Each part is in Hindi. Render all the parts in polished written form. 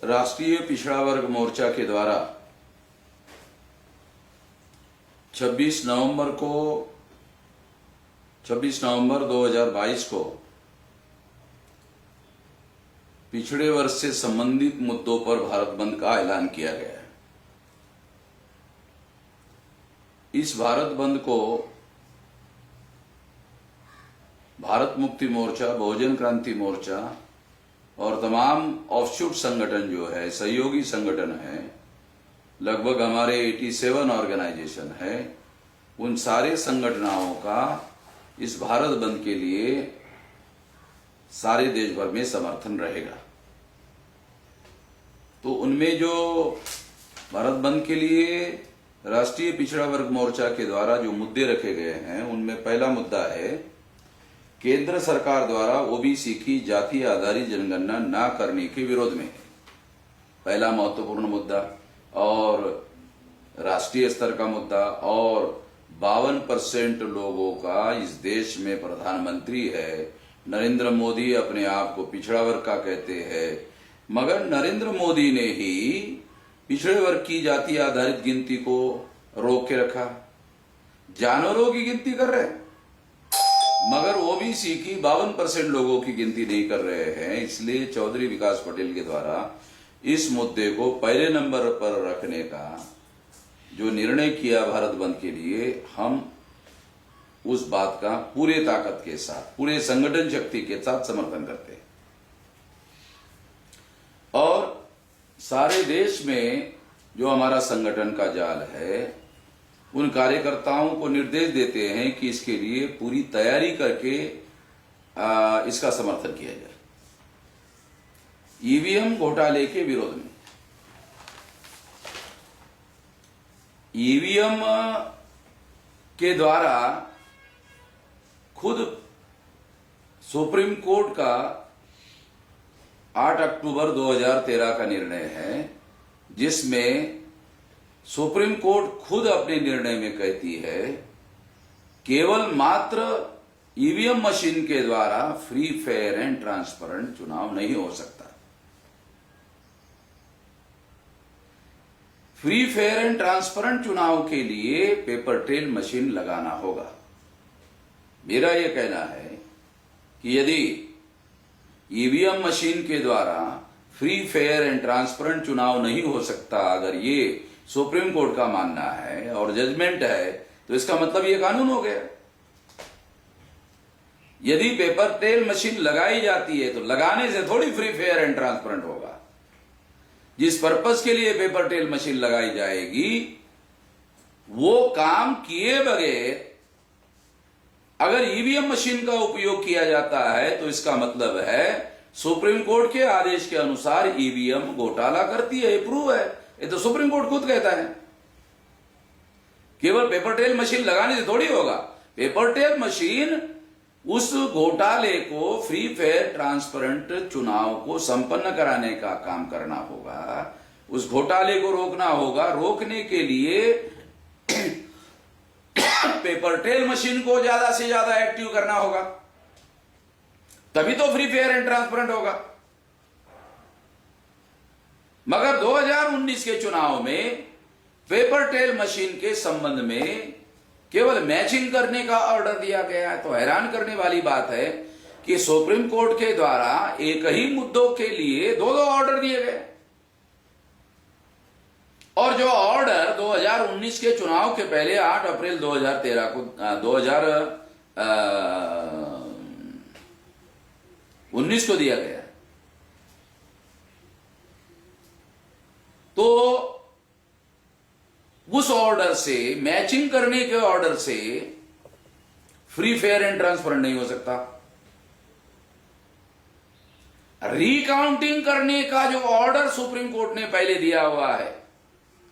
राष्ट्रीय पिछड़ा वर्ग मोर्चा के द्वारा 26 नवंबर 2022 को पिछड़े वर्ग से संबंधित मुद्दों पर भारत बंद का ऐलान किया गया है। इस भारत बंद को भारत मुक्ति मोर्चा, बहुजन क्रांति मोर्चा और तमाम ऑफशूट संगठन जो है, सहयोगी संगठन है, लगभग हमारे 87 ऑर्गेनाइजेशन है, उन सारे संगठनों का इस भारत बंद के लिए सारे देश भर में समर्थन रहेगा। तो उनमें जो भारत बंद के लिए राष्ट्रीय पिछड़ा वर्ग मोर्चा के द्वारा जो मुद्दे रखे गए हैं, उनमें पहला मुद्दा है केंद्र सरकार द्वारा ओबीसी की जाति आधारित जनगणना न करने के विरोध में, पहला महत्वपूर्ण मुद्दा। और राष्ट्रीय स्तर का मुद्दा, और 52% लोगों का इस देश में प्रधानमंत्री है। नरेंद्र मोदी अपने आप को पिछड़ा वर्ग का कहते हैं, मगर नरेंद्र मोदी ने ही पिछड़े वर्ग की जाति आधारित गिनती को रोक के रखा। जानवरों की गिनती कर रहे हैं मगर ओबीसी की 52% लोगों की गिनती नहीं कर रहे हैं। इसलिए चौधरी विकास पटेल के द्वारा इस मुद्दे को पहले नंबर पर रखने का जो निर्णय किया भारत बंद के लिए, हम उस बात का पूरे ताकत के साथ, पूरे संगठन शक्ति के साथ समर्थन करते हैं। और सारे देश में जो हमारा संगठन का जाल है, उन कार्यकर्ताओं को निर्देश देते हैं कि इसके लिए पूरी तैयारी करके इसका समर्थन किया जाए। ईवीएम घोटाले के विरोध में, ईवीएम के द्वारा खुद सुप्रीम कोर्ट का 8 अक्टूबर 2013 का निर्णय है, जिसमें सुप्रीम कोर्ट खुद अपने निर्णय में कहती है केवल मात्र ईवीएम मशीन के द्वारा फ्री, फेयर एंड ट्रांसपेरेंट चुनाव नहीं हो सकता। फ्री, फेयर एंड ट्रांसपेरेंट चुनाव के लिए पेपर ट्रेल मशीन लगाना होगा। मेरा यह कहना है कि यदि ईवीएम मशीन के द्वारा फ्री, फेयर एंड ट्रांसपेरेंट चुनाव नहीं हो सकता, अगर ये सुप्रीम कोर्ट का मानना है और जजमेंट है, तो इसका मतलब ये कानून हो गया। यदि पेपर ट्रेल मशीन लगाई जाती है तो लगाने से थोड़ी फ्री, फेयर एंड ट्रांसपेरेंट होगा। जिस पर्पस के लिए पेपर ट्रेल मशीन लगाई जाएगी, वो काम किए बगैर अगर ईवीएम मशीन का उपयोग किया जाता है, तो इसका मतलब है सुप्रीम कोर्ट के आदेश के अनुसार ईवीएम घोटाला करती है। ये प्रूव है, ये तो सुप्रीम कोर्ट खुद कहता है। केवल पेपर ट्रेल मशीन लगाने से थोड़ी होगा। पेपर ट्रेल मशीन उस घोटाले को, फ्री, फेयर, ट्रांसपेरेंट चुनाव को संपन्न कराने का काम करना होगा, उस घोटाले को रोकना होगा। रोकने के लिए पेपर ट्रेल मशीन को ज्यादा से ज्यादा एक्टिव करना होगा, तभी तो फ्री, फेयर एंड ट्रांसपेरेंट होगा। मगर 2019 के चुनाव में पेपर ट्रेल मशीन के संबंध में केवल मैचिंग करने का ऑर्डर दिया गया है। तो हैरान करने वाली बात है कि सुप्रीम कोर्ट के द्वारा एक ही मुद्दों के लिए दो ऑर्डर दिए गए, और जो ऑर्डर 2019 के चुनाव के पहले 8 अप्रैल 2013 को 2019 को दिया गया, तो उस ऑर्डर से, मैचिंग करने के ऑर्डर से फ्री, फेयर एंड ट्रांसपेरेंट नहीं हो सकता। रिकाउंटिंग करने का जो ऑर्डर सुप्रीम कोर्ट ने पहले दिया हुआ है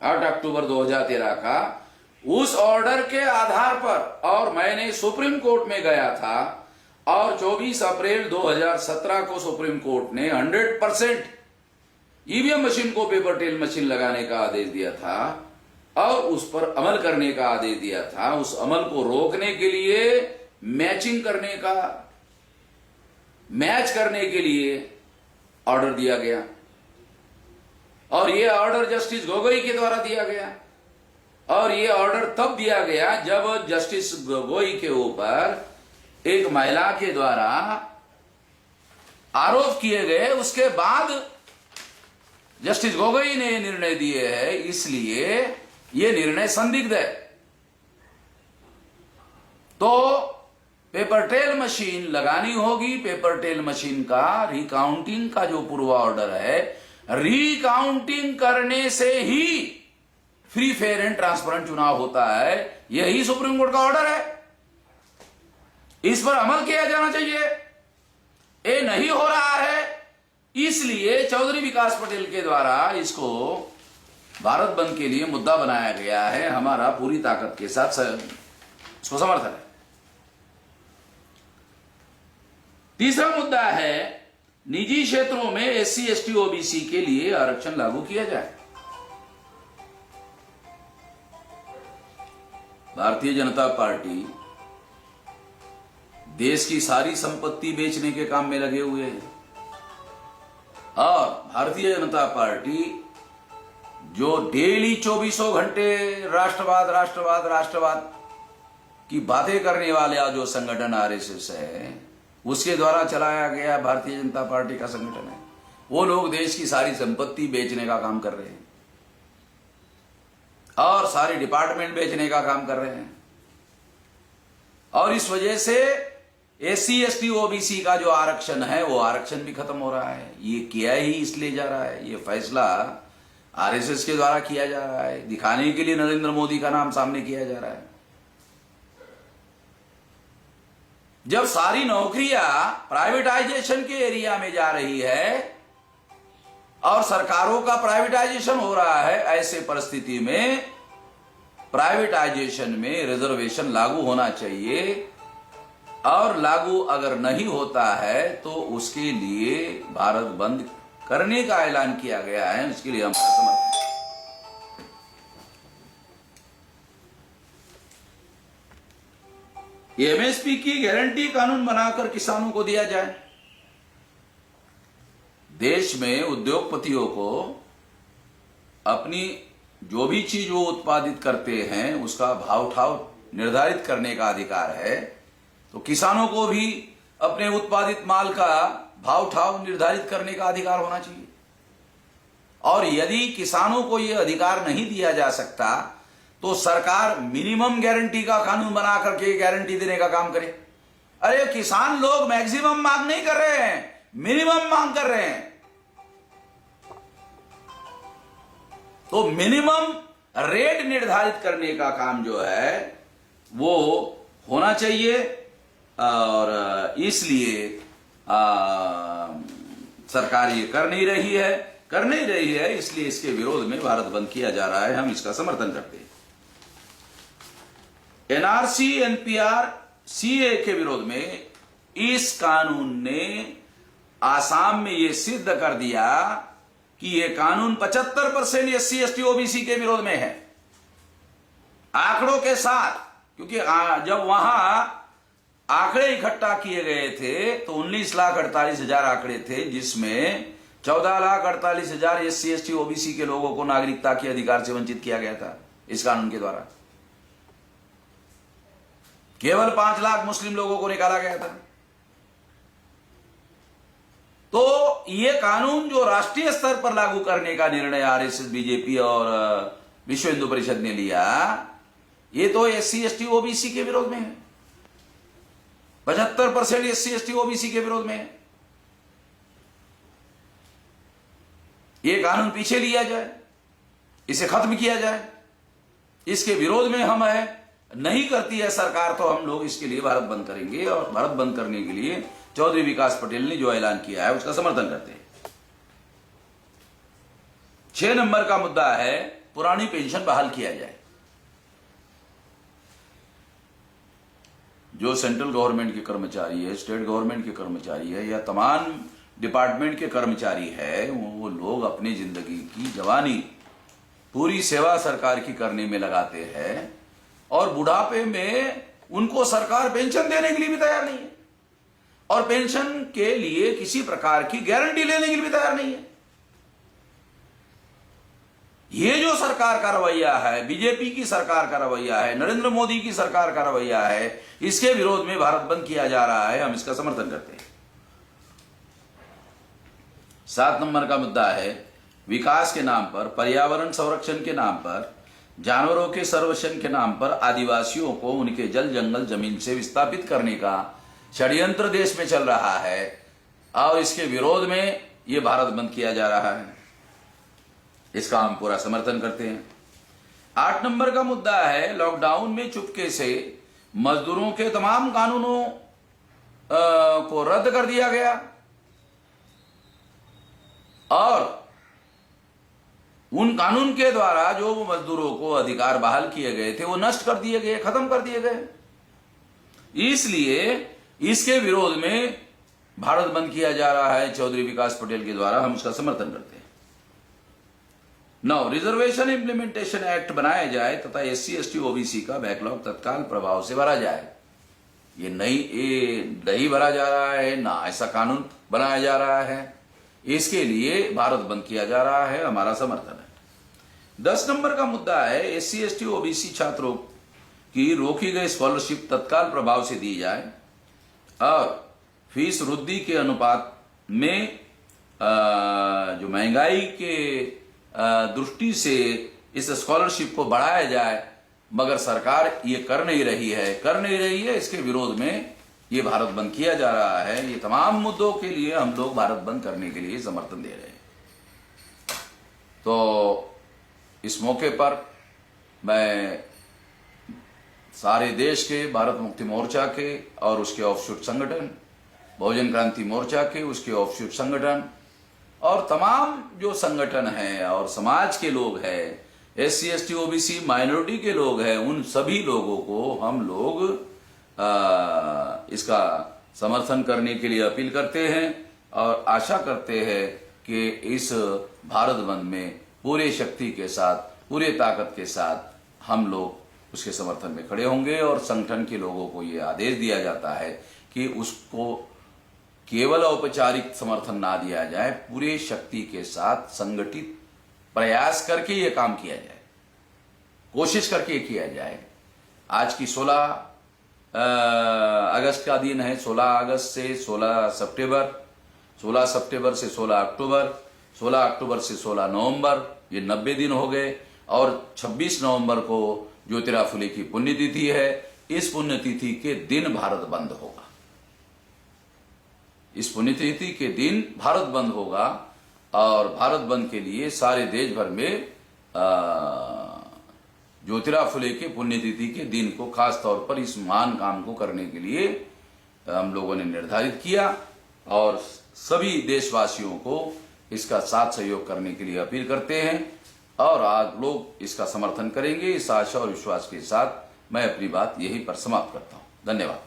8 अक्टूबर 2013 का, उस ऑर्डर के आधार पर, और मैंने सुप्रीम कोर्ट में गया था और 24 अप्रैल 2017 को सुप्रीम कोर्ट ने 100% ईवीएम मशीन को पेपर ट्रेल मशीन लगाने का आदेश दिया था और उस पर अमल करने का आदेश दिया था। उस अमल को रोकने के लिए, मैचिंग करने का, मैच करने के लिए ऑर्डर दिया गया। और ये ऑर्डर जस्टिस गोगोई के द्वारा दिया गया। और ये ऑर्डर तब दिया गया जब जस्टिस गोगोई के ऊपर एक महिला के द्वारा आरोप किए गए, उसके बाद जस्टिस गोगोई ने ये निर्णय दिए है, इसलिए ये निर्णय संदिग्ध है। तो पेपर ट्रेल मशीन लगानी होगी। पेपर ट्रेल मशीन का रिकाउंटिंग का जो पूर्व ऑर्डर है, रिकाउंटिंग करने से ही फ्री फेयर एंड ट्रांसपेरेंट चुनाव होता है, यही सुप्रीम कोर्ट का ऑर्डर है। इस पर अमल किया जाना चाहिए। ये नहीं हो रहा है, इसलिए चौधरी विकास पटेल के द्वारा इसको भारत बंद के लिए मुद्दा बनाया गया है। हमारा पूरी ताकत के साथ इसको समर्थन है। तीसरा मुद्दा है, निजी क्षेत्रों में एससी एसटी ओबीसी के लिए आरक्षण लागू किया जाए। भारतीय जनता पार्टी देश की सारी संपत्ति बेचने के काम में लगे हुए हैं और भारतीय जनता पार्टी जो डेली 24 घंटे राष्ट्रवाद राष्ट्रवाद राष्ट्रवाद की बातें करने वाले जो संगठन आरएसएस है, उसके द्वारा चलाया गया भारतीय जनता पार्टी का संगठन है। वो लोग देश की सारी संपत्ति बेचने का काम कर रहे हैं और सारे डिपार्टमेंट बेचने का काम कर रहे हैं। और इस वजह से एससी एसटी ओबीसी का जो आरक्षण है, वो आरक्षण भी खत्म हो रहा है। ये किया ही इसलिए जा रहा है, ये फैसला आरएसएस के द्वारा किया जा रहा है, दिखाने के लिए नरेंद्र मोदी का नाम सामने किया जा रहा है। जब सारी नौकरियां प्राइवेटाइजेशन के एरिया में जा रही है और सरकारों का प्राइवेटाइजेशन हो रहा है, ऐसे परिस्थिति में प्राइवेटाइजेशन में रिजर्वेशन लागू होना चाहिए। और लागू अगर नहीं होता है तो उसके लिए भारत बंद करने का ऐलान किया गया है। उसके लिए हमारा समर्थन। एमएसपी की गारंटी कानून बनाकर किसानों को दिया जाए। देश में उद्योगपतियों को अपनी जो भी चीज वो उत्पादित करते हैं उसका भाव ठाव निर्धारित करने का अधिकार है, तो किसानों को भी अपने उत्पादित माल का भाव ठाव निर्धारित करने का अधिकार होना चाहिए। और यदि किसानों को यह अधिकार नहीं दिया जा सकता तो सरकार मिनिमम गारंटी का कानून बना करके गारंटी देने का काम करे। अरे किसान लोग मैक्सिमम मांग नहीं कर रहे हैं, मिनिमम मांग कर रहे हैं। तो मिनिमम रेट निर्धारित करने का काम जो है वो होना चाहिए। और इसलिए सरकार ये कर नहीं रही है, इसलिए इसके विरोध में भारत बंद किया जा रहा है। हम इसका समर्थन करते हैं। एनआरसी एनपीआर सीए के विरोध में इस कानून ने आसाम में यह सिद्ध कर दिया कि यह कानून 75% एससी एसटी ओबीसी के विरोध में है, आंकड़ों के साथ। क्योंकि जब वहां आंकड़े इकट्ठा किए गए थे तो 19,48,000 आंकड़े थे, जिसमें 14,48,000 एससी एसटी ओबीसी के लोगों को नागरिकता के अधिकार से वंचित किया गया था इस कानून के द्वारा। केवल 5 लाख मुस्लिम लोगों को निकाला गया था। तो यह कानून जो राष्ट्रीय स्तर पर लागू करने का निर्णय आरएसएस, बीजेपी और विश्व हिंदू परिषद ने लिया, ये तो एससी एसटी ओबीसी के विरोध में है। 75% एससी एसटी ओबीसी के विरोध में है। ये कानून पीछे लिया जाए, इसे खत्म किया जाए, इसके विरोध में हम है। नहीं करती है सरकार तो हम लोग इसके लिए भारत बंद करेंगे। और भारत बंद करने के लिए चौधरी विकास पटेल ने जो ऐलान किया है उसका समर्थन करते हैं। 6 नंबर का मुद्दा है, पुरानी पेंशन बहाल किया जाए। जो सेंट्रल गवर्नमेंट के कर्मचारी है, स्टेट गवर्नमेंट के कर्मचारी है, या तमाम डिपार्टमेंट के कर्मचारी है, वो लोग अपनी जिंदगी की जवानी पूरी सेवा सरकार की करने में लगाते हैं और बुढ़ापे में उनको सरकार पेंशन देने के लिए भी तैयार नहीं है और पेंशन के लिए किसी प्रकार की गारंटी लेने के लिए भी तैयार नहीं है। ये जो सरकार का रवैया है, बीजेपी की सरकार का रवैया है, नरेंद्र मोदी की सरकार का रवैया है, इसके विरोध में भारत बंद किया जा रहा है। हम इसका समर्थन करते हैं। 7 नंबर का मुद्दा है विकास के नाम पर, पर्यावरण संरक्षण के नाम पर, जानवरों के संरक्षण के नाम पर आदिवासियों को उनके जल जंगल जमीन से विस्थापित करने का षड्यंत्र देश में चल रहा है और इसके विरोध में यह भारत बंद किया जा रहा है। इसका हम पूरा समर्थन करते हैं। 8 नंबर का मुद्दा है लॉकडाउन में चुपके से मजदूरों के तमाम कानूनों को रद्द कर दिया गया और उन कानून के द्वारा जो मजदूरों को अधिकार बहाल किए गए थे वो नष्ट कर दिए गए, खत्म कर दिए गए। इसलिए इसके विरोध में भारत बंद किया जा रहा है चौधरी विकास पटेल के द्वारा। हम उसका समर्थन करते हैं। 9 रिजर्वेशन इंप्लीमेंटेशन एक्ट बनाया जाए तथा SC ST OBC का बैकलॉग तत्काल प्रभाव से भरा जाए। ये नहीं भरा जा रहा है, ना ऐसा कानून बनाया जा रहा है। इसके लिए भारत बंद किया जा रहा है। हमारा समर्थन है। 10 नंबर का मुद्दा है SC ST OBC छात्रों की रोकी गई स्कॉलरशिप तत्काल प्रभाव से दी जाए और फीस वृद्धि के अनुपात में जो महंगाई के दृष्टि से इस स्कॉलरशिप को बढ़ाया जाए, मगर सरकार ये कर नहीं रही है। इसके विरोध में ये भारत बंद किया जा रहा है। ये तमाम मुद्दों के लिए हम लोग भारत बंद करने के लिए समर्थन दे रहे हैं। तो इस मौके पर मैं सारे देश के भारत मुक्ति मोर्चा के और उसके ऑफशूट संगठन, बहुजन क्रांति मोर्चा के उसके ऑफशूट संगठन और तमाम जो संगठन हैं और समाज के लोग हैं, SC ST OBC माइनॉरिटी के लोग हैं, उन सभी लोगों को हम लोग इसका समर्थन करने के लिए अपील करते हैं और आशा करते हैं कि इस भारत बंद में पूरे शक्ति के साथ, पूरे ताकत के साथ हम लोग उसके समर्थन में खड़े होंगे और संगठन के लोगों को ये आदेश दिया जाता है कि उसको केवल औपचारिक समर्थन ना दिया जाए, पूरे शक्ति के साथ संगठित प्रयास करके ये काम किया जाए, कोशिश करके किया जाए। आज की 16 अगस्त का दिन है। 16 अगस्त से 16 सितंबर, 16 सितंबर से 16 अक्टूबर, 16 अक्टूबर से 16 नवंबर, ये 90 दिन हो गए और 26 नवंबर को ज्योतिराव फुले की पुण्यतिथि है। इस पुण्यतिथि के दिन भारत बंद होगा। इस पुण्यतिथि के दिन भारत बंद होगा और भारत बंद के लिए सारे देश भर में ज्योतिराव फुले के पुण्यतिथि के दिन को खास तौर पर इस महान काम को करने के लिए हम लोगों ने निर्धारित किया और सभी देशवासियों को इसका साथ सहयोग करने के लिए अपील करते हैं और आज लोग इसका समर्थन करेंगे। इस आशा और विश्वास के साथ मैं अपनी बात यहीं पर समाप्त करता हूं। धन्यवाद।